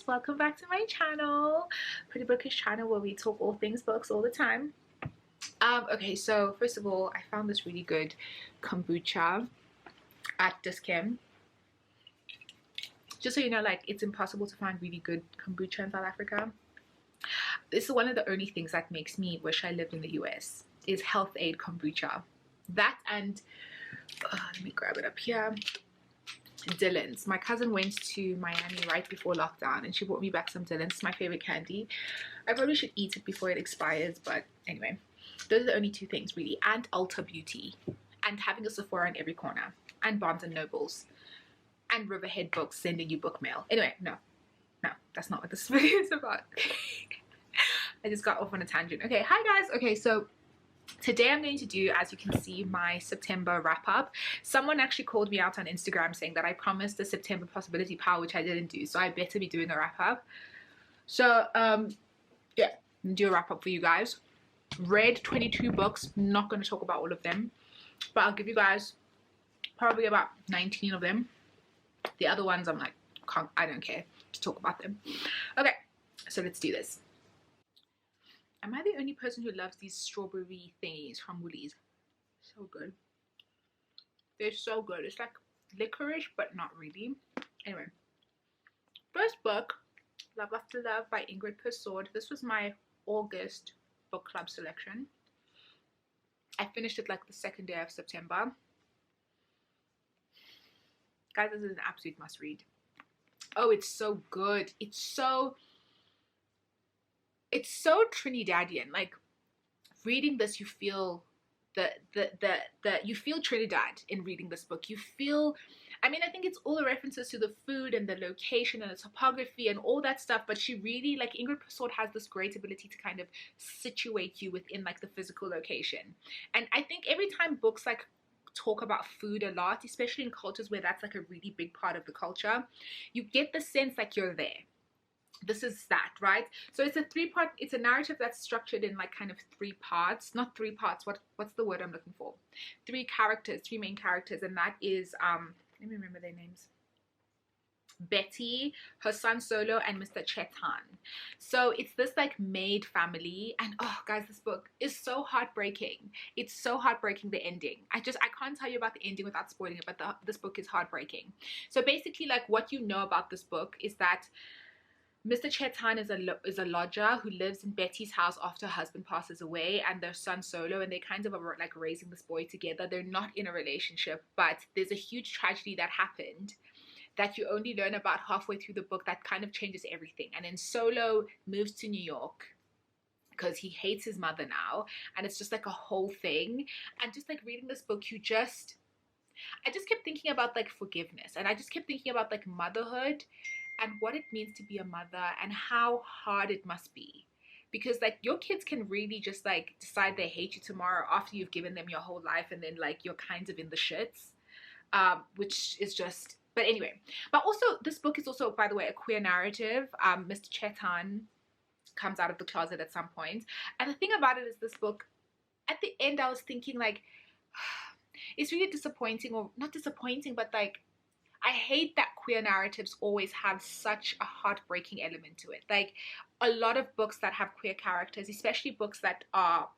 guys, welcome back to my channel, Pretty Bookish channel, where we talk all things books all the time. Okay, so first of all, I found this really good kombucha at Discount. Just so you know, like, it's impossible to find really good kombucha in South Africa. This is one of the only things that makes me wish I lived in the US, is Health Aid kombucha. That and let me grab it up here. Dylan's. My cousin went to Miami right before lockdown and she brought me back some Dylan's. It's my favorite candy. I probably should eat it before it expires, but anyway, those are the only two things really. And Ulta Beauty, and having a Sephora in every corner, and Barnes and Nobles, and Riverhead Books sending you book mail. Anyway, no, that's not what this video is about. I just got off on a tangent. Okay, hi guys. Okay, so today I'm going to do, as you can see, my September wrap up. Someone actually called me out on Instagram saying that I promised a September possibility pile, which I didn't do, so I better be doing a wrap up. So yeah, I'm gonna do a wrap up for you guys. Read 22 books, not going to talk about all of them, but I'll give you guys probably about 19 of them. The other ones I'm like, I don't care to talk about them. Okay, so let's do this. Am I the only person who loves these strawberry thingies from Woolies? So good. They're so good. It's like licorice, but not really. Anyway, first book, Love After Love by Ingrid Persaud. This was my August book club selection. I finished it like the second day of September. Guys, this is an absolute must read. Oh, it's so good. It's so Trinidadian. Like, reading this, you feel you feel Trinidad in reading this book. You feel, I mean, I think it's all the references to the food and the location and the topography and all that stuff, but she really, like, Ingrid Persaud has this great ability to kind of situate you within like the physical location. And I think every time books like talk about food a lot, especially in cultures where that's like a really big part of the culture, you get the sense like you're there. This is that, right? So it's a narrative that's structured in like kind of three parts. Not three parts, what's the word I'm looking for? Three main characters, and that is let me remember their names. Betty, her son Solo, and Mr. Chetan. So it's this like maid family, and oh guys, this book is so heartbreaking. It's so heartbreaking, the ending. I can't tell you about the ending without spoiling it, but this book is heartbreaking. So basically, like, what you know about this book is that Mr. Chetan is a lodger who lives in Betty's house after her husband passes away, and their son Solo, and they kind of are like raising this boy together. They're not in a relationship, but there's a huge tragedy that happened that you only learn about halfway through the book that kind of changes everything. And then Solo moves to New York because he hates his mother now, and it's just like a whole thing. And just like reading this book, I just kept thinking about like forgiveness, and I just kept thinking about like motherhood and what it means to be a mother and how hard it must be, because like your kids can really just like decide they hate you tomorrow after you've given them your whole life, and then like you're kind of in the shits, which is just, but anyway. But also this book is also, by the way, a queer narrative. Mr. Chetan comes out of the closet at some point, and the thing about it is, this book, at the end I was thinking like, it's really disappointing, or not disappointing, but like, I hate that queer narratives always have such a heartbreaking element to it. Like, a lot of books that have queer characters, especially books that are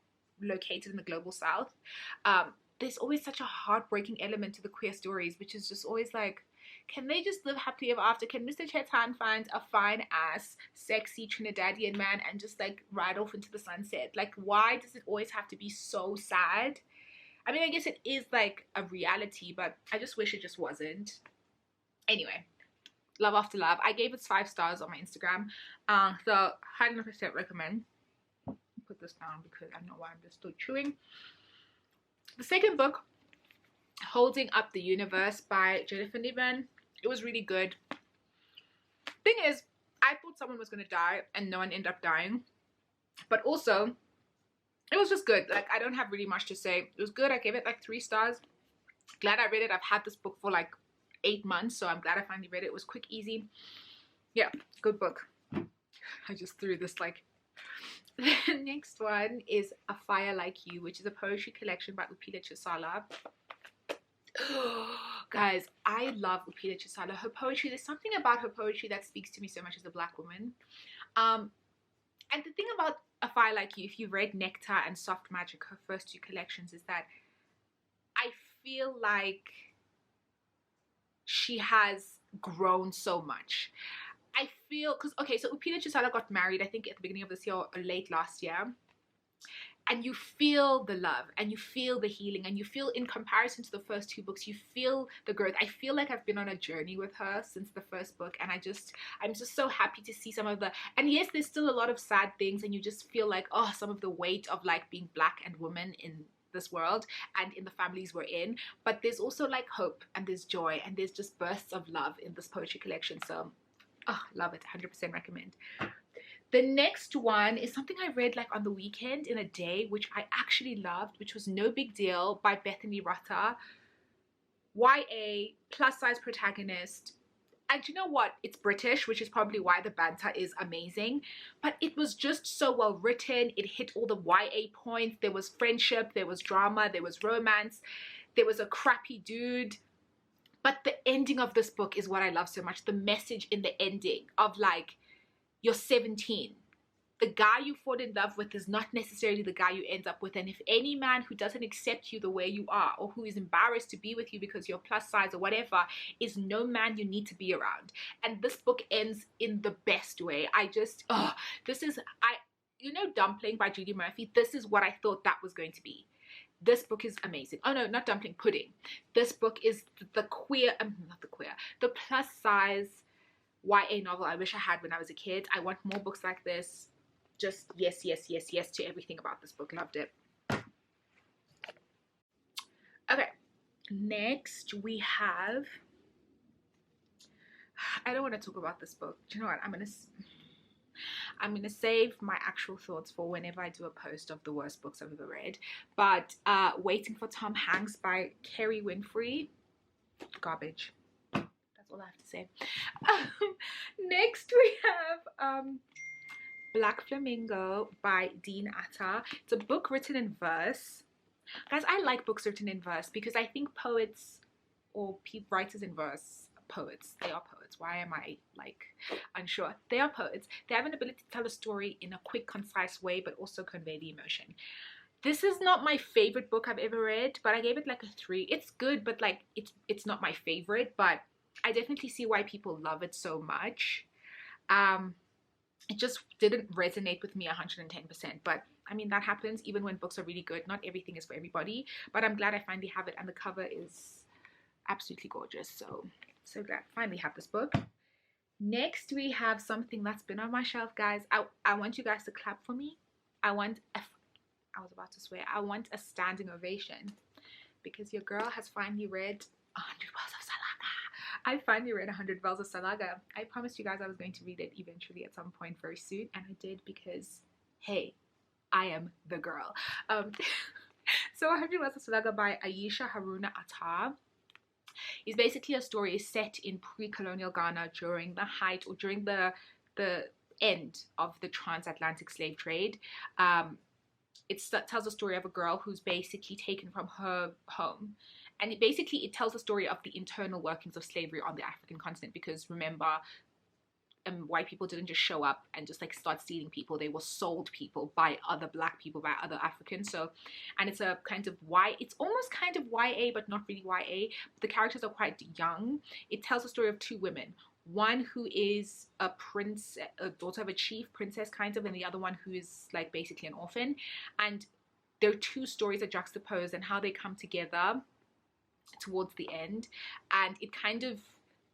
located in the global south, there's always such a heartbreaking element to the queer stories, which is just always like, can they just live happily ever after? Can Mr. Chetan find a fine ass, sexy Trinidadian man and just like ride off into the sunset? Like, why does it always have to be so sad? I mean, I guess it is like a reality, but I just wish it just wasn't. Anyway, Love After Love. I gave it 5 stars on my Instagram. So 100% recommend. Put this down because I know why I'm just still chewing. The second book, Holding Up the Universe by Jennifer Niven. It was really good. Thing is, I thought someone was going to die and no one ended up dying. But also, it was just good. Like, I don't have really much to say. It was good. I gave it like 3 stars. Glad I read it. I've had this book for like 8 months, so I'm glad I finally read it. It was quick, easy. Yeah, good book. I just threw this like. The next one is A Fire Like You, which is a poetry collection by Upila Chisala. Guys, I love Upita Chisala. Her poetry, there's something about her poetry that speaks to me so much as a black woman. And the thing about A Fire Like You, if you've read Nectar and Soft Magic, her first two collections, is that I feel like she has grown so much. I feel, because, okay, so Upita Chisala got married, I think at the beginning of this year or late last year. And you feel the love and you feel the healing and you feel, in comparison to the first two books, you feel the growth. I feel like I've been on a journey with her since the first book, and I'm just so happy to see some of the, and yes, there's still a lot of sad things, and you just feel like, oh, some of the weight of like being black and women in this world and in the families we're in, but there's also like hope and there's joy and there's just bursts of love in this poetry collection. So oh, love it, 100% recommend. The next one is something I read like on the weekend in a day, which I actually loved, which was No Big Deal by Bethany Rutter. YA, plus size protagonist. And you know what? It's British, which is probably why the banter is amazing. But it was just so well written. It hit all the YA points. There was friendship, there was drama, there was romance, there was a crappy dude. But the ending of this book is what I love so much. The message in the ending of like, you're 17. The guy you fall in love with is not necessarily the guy you end up with. And if any man who doesn't accept you the way you are, or who is embarrassed to be with you because you're plus size or whatever, is no man you need to be around. And this book ends in the best way. You know Dumpling by Judy Murphy? This is what I thought that was going to be. This book is amazing. Oh no, not Dumpling, Pudding. This book is the plus size YA novel I wish I had when I was a kid. I want more books like this. Just yes, yes, yes, yes to everything about this book. Loved it. Okay, next we have, I don't want to talk about this book. Do you know what? I'm gonna save my actual thoughts for whenever I do a post of the worst books I've ever read. But Waiting for Tom Hanks by Kerry Winfrey. Garbage. That's all I have to say. Next we have Black Flamingo by Dean Atta. It's a book written in verse. Guys, I like books written in verse because I think poets or writers in verse, poets, they are poets. Why am I like unsure? They are poets. They have an ability to tell a story in a quick, concise way, but also convey the emotion. This is not my favorite book I've ever read, but I gave it like a 3. It's good, but like it's not my favorite, but I definitely see why people love it so much. It just didn't resonate with me 110%, but I mean, that happens even when books are really good. Not everything is for everybody, but I'm glad I finally have it, and the cover is absolutely gorgeous. So glad I finally have this book. Next, we have something that's been on my shelf, guys. I want you guys to clap for me. I want a standing ovation because your girl has finally read 100 Vows of Salama. I finally read 100 Vows of Salama. I promised you guys I was going to read it eventually at some point very soon, and I did because, hey, I am the girl. So 100 Vows of Salama by Aisha Haruna Attar is basically a story set in pre-colonial Ghana during the height or during the end of the transatlantic slave trade. It tells a story of a girl who's basically taken from her home, and it tells the story of the internal workings of slavery on the African continent, because remember, white people didn't just show up and just like start stealing people. They were sold people by other black people, by other Africans. So, and it's a kind of it's almost kind of YA, but not really YA. But the characters are quite young. It tells the story of 2 women. One who is a daughter of a chief, princess kind of, and the other one who is like basically an orphan. And there are 2 stories that juxtapose and how they come together towards the end. And it kind of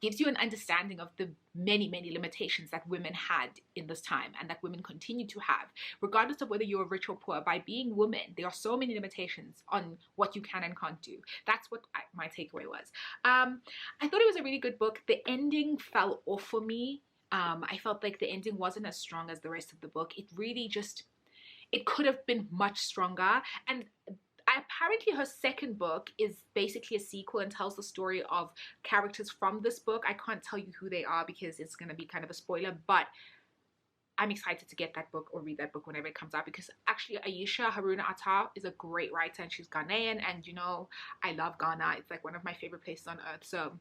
gives you an understanding of the many, many limitations that women had in this time and that women continue to have, regardless of whether you're rich or poor. By being women, there are so many limitations on what you can and can't do. That's what my takeaway was. I thought it was a really good book. The ending fell off for me. I felt like the ending wasn't as strong as the rest of the book. It really it could have been much stronger. And apparently her second book is basically a sequel and tells the story of characters from this book. I can't tell you who they are because it's going to be kind of a spoiler, but I'm excited to get that book or read that book whenever it comes out, because actually Aisha Haruna Atta is a great writer, and she's Ghanaian, and you know I love Ghana. It's like one of my favorite places on earth. So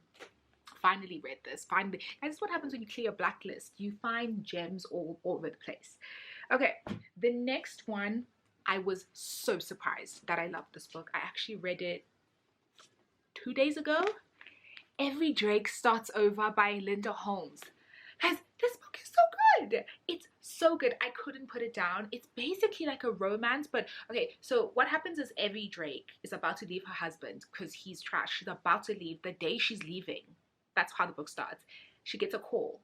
finally read this. Finally, and this is what happens when you clear your blacklist. You find gems all over the place. Okay, the next one, I was so surprised that I loved this book. I actually read it 2 days ago. Every Drake Starts Over by Linda Holmes. Guys, this book is so good. It's so good. I couldn't put it down. It's basically like a romance, but okay, so what happens is Evie Drake is about to leave her husband because he's trash. She's about to leave. The day she's leaving, that's how the book starts. She gets a call.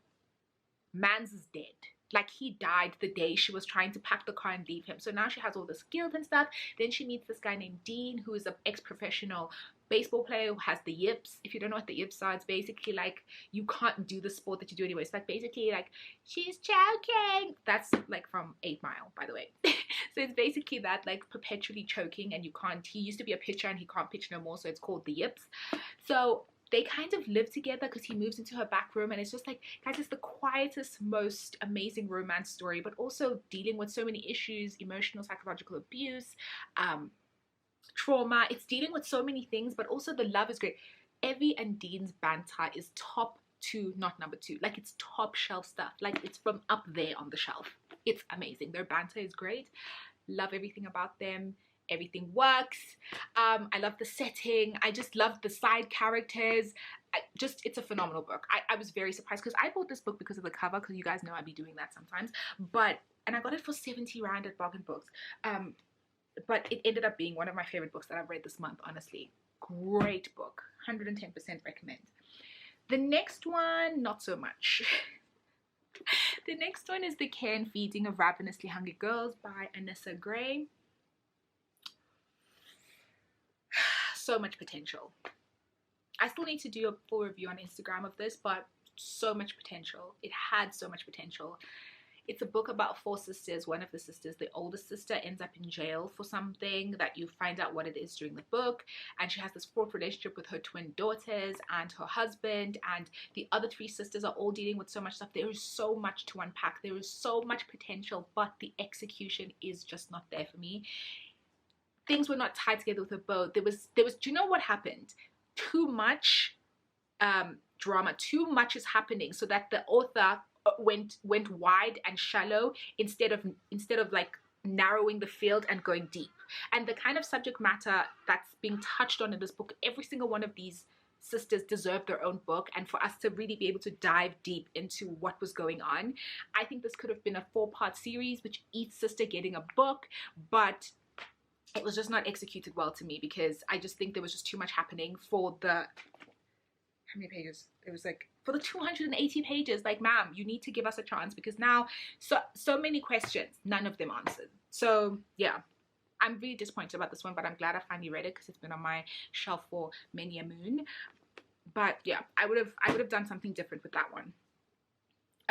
Mans is dead. Like, he died the day she was trying to pack the car and leave him. So now she has all this guilt and stuff. Then she meets this guy named Dean, who is an ex-professional baseball player who has the yips. If you don't know what the yips are, it's basically like you can't do the sport that you do anyway. It's like basically like, she's choking. That's like from 8 Mile, by the way. So it's basically that, like perpetually choking, and you can't, he used to be a pitcher and he can't pitch no more, so it's called the yips. So they kind of live together because he moves into her back room, and it's just like, guys, it's the quietest, most amazing romance story, but also dealing with so many issues, emotional, psychological abuse, trauma. It's dealing with so many things, but also the love is great. Evie and Dean's banter is top 2, not number 2. Like, it's top shelf stuff. Like, it's from up there on the shelf. It's amazing. Their banter is great. Love everything about them. Everything works. I love the setting. I just love the side characters. It's a phenomenal book. I was very surprised because I bought this book because of the cover, because you guys know I'd be doing that sometimes. And I got it for 70 Rand at Bargain Books. But it ended up being one of my favorite books that I've read this month, honestly. Great book. 110% recommend. The next one, not so much. The next one is The Care and Feeding of Ravenously Hungry Girls by Anissa Gray. So much potential. I still need to do a full review on Instagram of this, but so much potential. It had so much potential. It's a book about 4 sisters. One of the sisters, the oldest sister, ends up in jail for something that you find out what it is during the book, and she has this fraught relationship with her twin daughters and her husband, and the other 3 sisters are all dealing with so much stuff. There is so much to unpack. There is so much potential, but the execution is just not there for me. Things were not tied together with a bow. There was. Do you know what happened? Too much drama. Too much is happening, so that the author went wide and shallow instead of like narrowing the field and going deep. And the kind of subject matter that's being touched on in this book, every single one of these sisters deserve their own book, and for us to really be able to dive deep into what was going on. I think this could have been a 4-part series, which each sister getting a book, but it was just not executed well to me, because I just think there was just too much happening for the, how many pages? It was like, for the 280 pages, like, ma'am, you need to give us a chance, because now so many questions, none of them answered. So yeah, I'm really disappointed about this one, but I'm glad I finally read it, because it's been on my shelf for many a moon. But yeah, I would have done something different with that one.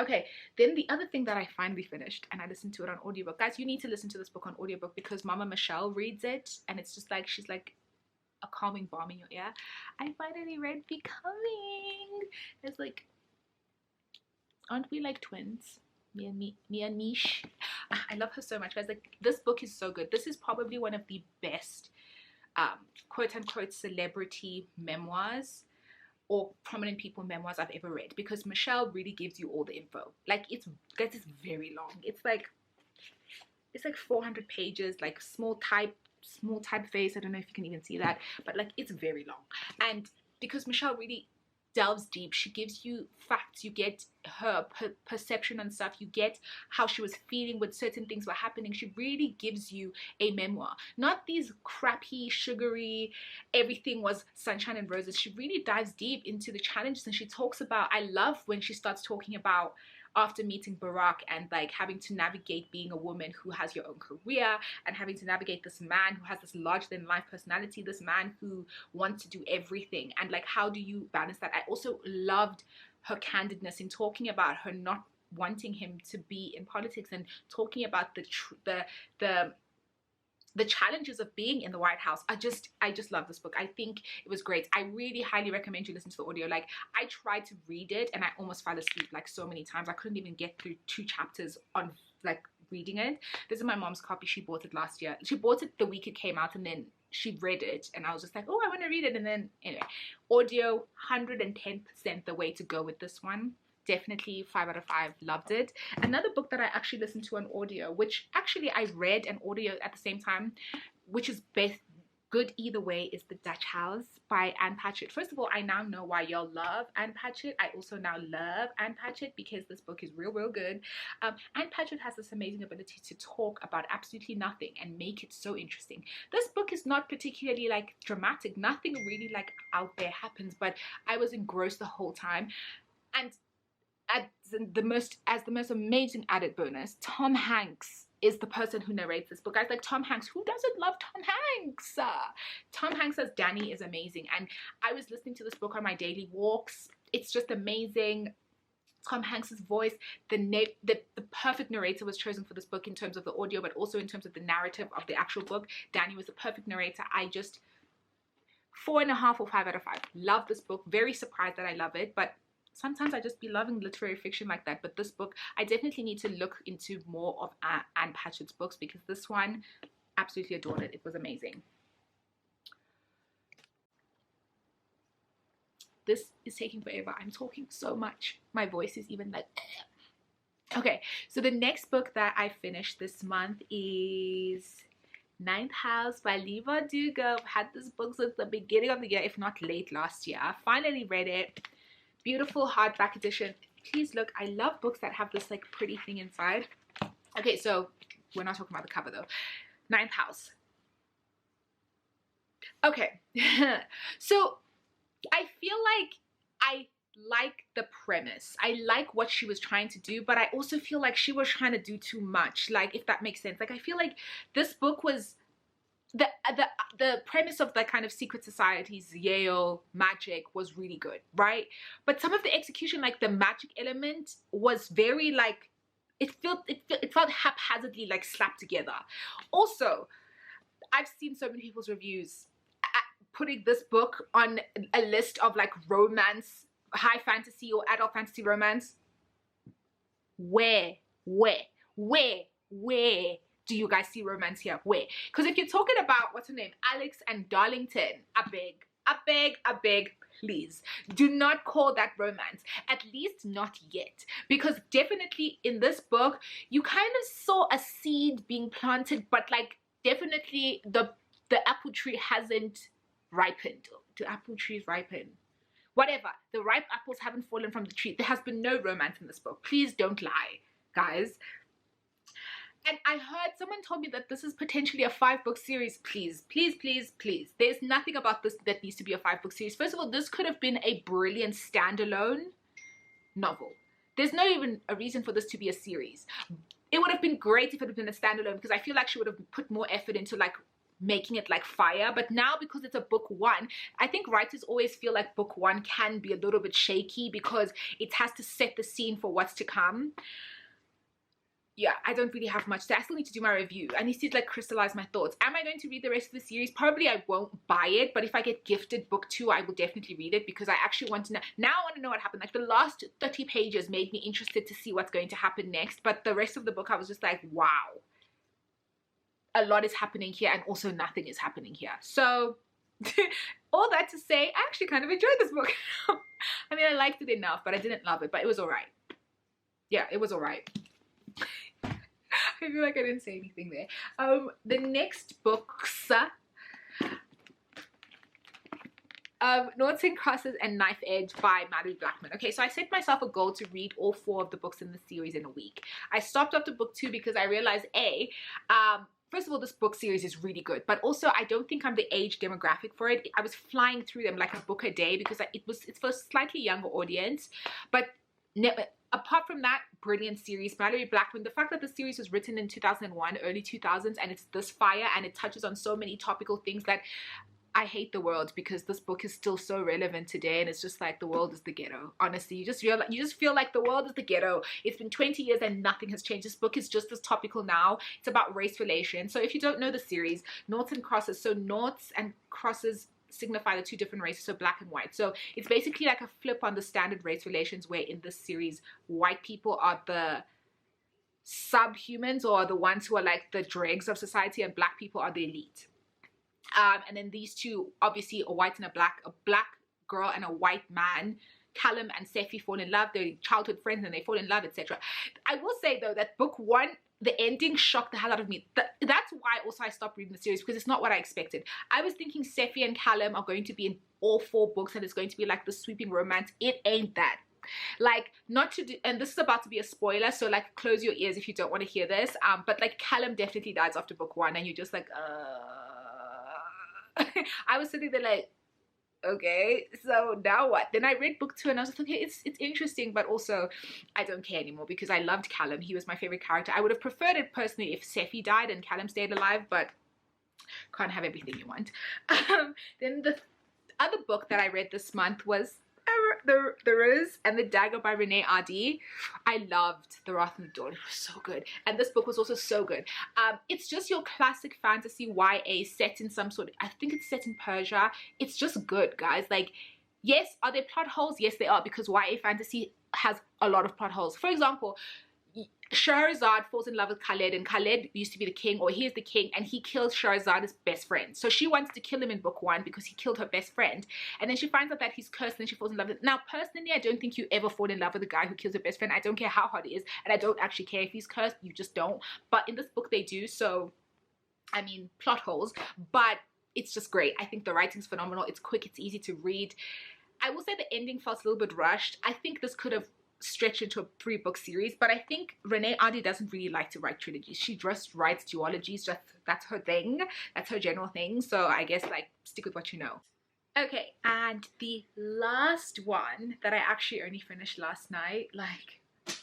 Okay, then the other thing that I finally finished, and I listened to it on audiobook. Guys, you need to listen to this book on audiobook, because Mama Michelle reads it, and it's just like, she's like a calming balm in your ear. I finally read Becoming. It's like, aren't we like twins? Me and Mish. I love her so much, guys. Like, this book is so good. This is probably one of the best quote-unquote celebrity memoirs or prominent people memoirs I've ever read, because Michelle really gives you all the info. Like, it's very long. It's like 400 pages, like small typeface. I don't know if you can even see that, but like, it's very long. And because Michelle really delves deep, she gives you facts, you get her perception and stuff, you get how she was feeling when certain things were happening. She really gives you a memoir, not these crappy, sugary, everything was sunshine and roses. She really dives deep into the challenges, and she talks about, I love when she starts talking about after meeting Barack and like having to navigate being a woman who has your own career, and having to navigate this man who has this larger than life personality, this man who wants to do everything, and like, how do you balance that? I also loved her candidness in talking about her not wanting him to be in politics, and talking about the the challenges of being in the White House are just, I just love this book. I think it was great. I really highly recommend you listen to the audio. Like, I tried to read it and I almost fell asleep like so many times. I couldn't even get through 2 chapters on like reading it. This is my mom's copy. She bought it last year. She bought it the week it came out, and then she read it and I was just like, oh, I want to read it. And then anyway, audio 110% the way to go with this one. Definitely 5 out of 5. Loved it. Another book that I actually listened to on audio, which actually I read an audio at the same time, which is best good either way, is The Dutch House by Ann Patchett. First of all, I now know why y'all love Ann Patchett. I also now love Ann Patchett because this book is real good. Ann Patchett has this amazing ability to talk about absolutely nothing and make it so interesting. This book is not particularly like dramatic. Nothing really like out there happens, but I was engrossed the whole time. And as the most amazing added bonus, Tom Hanks is the person who narrates this book. I was like, Tom Hanks, who doesn't love Tom Hanks? Tom Hanks as Danny is amazing. And I was listening to this book on my daily walks. It's just amazing. Tom Hanks's voice, the perfect narrator was chosen for this book in terms of the audio, but also in terms of the narrative of the actual book. Danny was the perfect narrator. I just 4.5 or 5 out of 5. Love this book. Very surprised that I love it, but sometimes I just be loving literary fiction like that. But this book, I definitely need to look into more of Ann Patchett's books, because this one, absolutely adored it. It was amazing. This is taking forever. I'm talking so much. My voice is even like... Okay, so the next book that I finished this month is Ninth House by Leigh Bardugo. I've had this book since the beginning of the year, if not late last year. I finally read it. Beautiful hardback edition. Please look, I love books that have this like pretty thing inside. Okay, so we're not talking about the cover though. Ninth House. Okay, so I feel like I like the premise. I like what she was trying to do, but I also feel like she was trying to do too much, like, if that makes sense. Like, I feel like this book was the premise of the kind of secret societies, Yale magic, was really good, right? But some of the execution, like the magic element, was very like, it felt haphazardly like slapped together. Also, I've seen so many people's reviews putting this book on a list of like romance, high fantasy or adult fantasy romance. Where do you guys see romance here? Where? Because if you're talking about, what's her name, Alex and Darlington, I beg, please do not call that romance. At least not yet. Because definitely in this book, you kind of saw a seed being planted, but like definitely the apple tree hasn't ripened. Do apple trees ripen? Whatever. The ripe apples haven't fallen from the tree. There has been no romance in this book. Please don't lie, guys. And I heard someone told me that this is potentially a 5-book series. Please. There's nothing about this that needs to be a 5-book series. First of all, this could have been a brilliant standalone novel. There's not even a reason for this to be a series. It would have been great if it had been a standalone, because I feel like she would have put more effort into like making it like fire. But now, because it's a book 1, I think writers always feel like book 1 can be a little bit shaky because it has to set the scene for what's to come. Yeah, I don't really have much to say. I still need to do my review. I need to like crystallize my thoughts. Am I going to read the rest of the series? Probably I won't buy it, but if I get gifted book 2, I will definitely read it, because I actually want to know. Now I want to know what happened. Like the last 30 pages made me interested to see what's going to happen next, but the rest of the book I was just like, wow. A lot is happening here, and also nothing is happening here. So all that to say, I actually kind of enjoyed this book. I mean, I liked it enough, but I didn't love it, but it was all right. Yeah, it was all right. I feel like I didn't say anything there. The next books, Noughts and Crosses and Knife Edge by Mallory Blackman. Okay, so I set myself a goal to read all 4 of the books in the series in a week. I stopped after book 2 because I realized, first of all, this book series is really good, but also I don't think I'm the age demographic for it. I was flying through them like a book a day because it's for a slightly younger audience, but apart from that, brilliant series. Mallory Blackman, the fact that the series was written in 2001, early 2000s, and it's this fire, and it touches on so many topical things that I hate the world, because this book is still so relevant today, and it's just like the world is the ghetto. Honestly, you just feel like the world is the ghetto. It's been 20 years and nothing has changed. This book is just as topical now. It's about race relations. So if you don't know the series, noughts and crosses. So noughts and crosses signify the two different races, so black and white. So it's basically like a flip on the standard race relations, where in this series, white people are the subhumans, or the ones who are like the dregs of society, and black people are the elite. And then these two, obviously a white and a black girl and a white man, Callum and Sephi, fall in love. They're childhood friends and they fall in love, etc. I will say though that book one, the ending shocked the hell out of me. That's why also I stopped reading the series, because it's not what I expected. I was thinking Sephi and Callum are going to be in all 4 books and it's going to be like the sweeping romance. It ain't that. Like, not to do, and this is about to be a spoiler, so like close your ears if you don't want to hear this, but like Callum definitely dies after book 1 and you're just like I was sitting there like, okay, so now what? Then I read book 2 and I was like, okay, it's interesting, but also I don't care anymore, because I loved Callum. He was my favorite character. I would have preferred it personally if Sephi died and Callum stayed alive, but can't have everything you want. Then the other book that I read this month was the Rose and the Dagger by Renee Adi. I loved The Wrath and the Dawn. It was so good. And this book was also so good. It's just your classic fantasy YA set in some sort of, I think it's set in Persia. It's just good, guys. Like, yes, are there plot holes? Yes, there are, because YA fantasy has a lot of plot holes. For example, Shahrazad falls in love with Khaled, and Khaled used to be the king, or he is the king, and he kills Shahrazad's best friend. So she wants to kill him in book 1 because he killed her best friend, and then she finds out that he's cursed, and then she falls in love with him. Now, personally, I don't think you ever fall in love with a guy who kills your best friend. I don't care how hard it is, and I don't actually care if he's cursed. You just don't. But in this book, they do. So, I mean, plot holes, but it's just great. I think the writing's phenomenal. It's quick. It's easy to read. I will say the ending felt a little bit rushed. I think this could have stretched into a 3-book series, but I think Renee Adi doesn't really like to write trilogies. She just writes duologies. Just that's her thing. That's her general thing. So I guess like stick with what you know. Okay, and the last one that I actually only finished last night, like take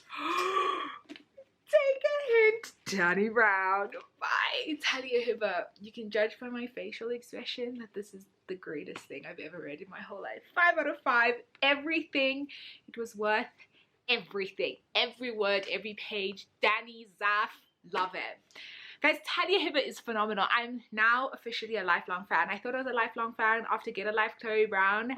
a hint, Danny Brown by Talia Hibbert. You can judge by my facial expression that this is the greatest thing I've ever read in my whole life. 5 out of 5. Everything. It was worth everything. Every word, every page. Danny, Zaf, love it. Guys, Talia Hibbert is phenomenal. I'm now officially a lifelong fan. I thought I was a lifelong fan after Get a Life, Chloe Brown,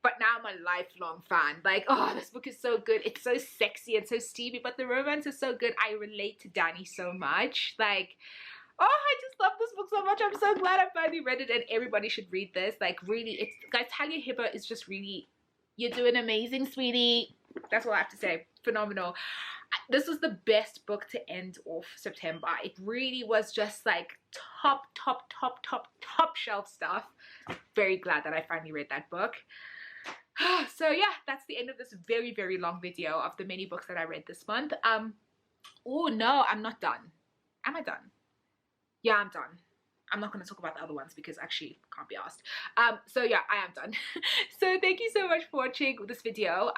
but now I'm a lifelong fan. Like, oh, this book is so good. It's so sexy and so steamy, but the romance is so good. I relate to Danny so much. Like, oh, I just love this book so much. I'm so glad I finally read it, and everybody should read this. Like, really, it's, guys, Talia Hibbert is just really, you're doing amazing, sweetie. That's all I have to say. Phenomenal. This was the best book to end off September. It really was just like top shelf stuff. Very glad that I finally read that book. So yeah, that's the end of this very, very long video of the many books that I read this month. Oh no, I'm not done. Am I done? Yeah, I'm done. I'm not going to talk about the other ones because actually can't be asked. So yeah, I am done. So thank you so much for watching this video.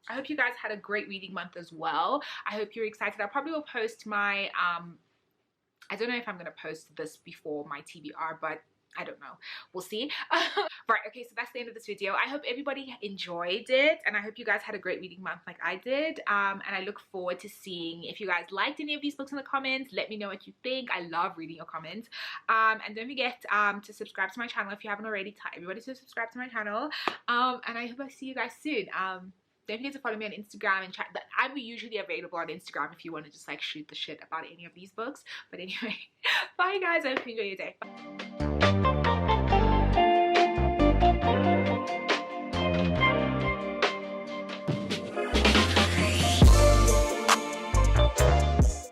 I hope you guys had a great reading month as well. I hope you're excited. I probably will post my, I don't know if I'm going to post this before my TBR, but I don't know. We'll see. Right, okay, so that's the end of this video. I hope everybody enjoyed it, and I hope you guys had a great reading month like I did. And I look forward to seeing if you guys liked any of these books in the comments. Let me know what you think. I love reading your comments. And don't forget to subscribe to my channel if you haven't already. Tell everybody to subscribe to my channel. And I hope I see you guys soon. Don't forget to follow me on Instagram and chat. I'm usually available on Instagram if you want to just like shoot the shit about any of these books. But anyway, bye guys. I hope you enjoy your day.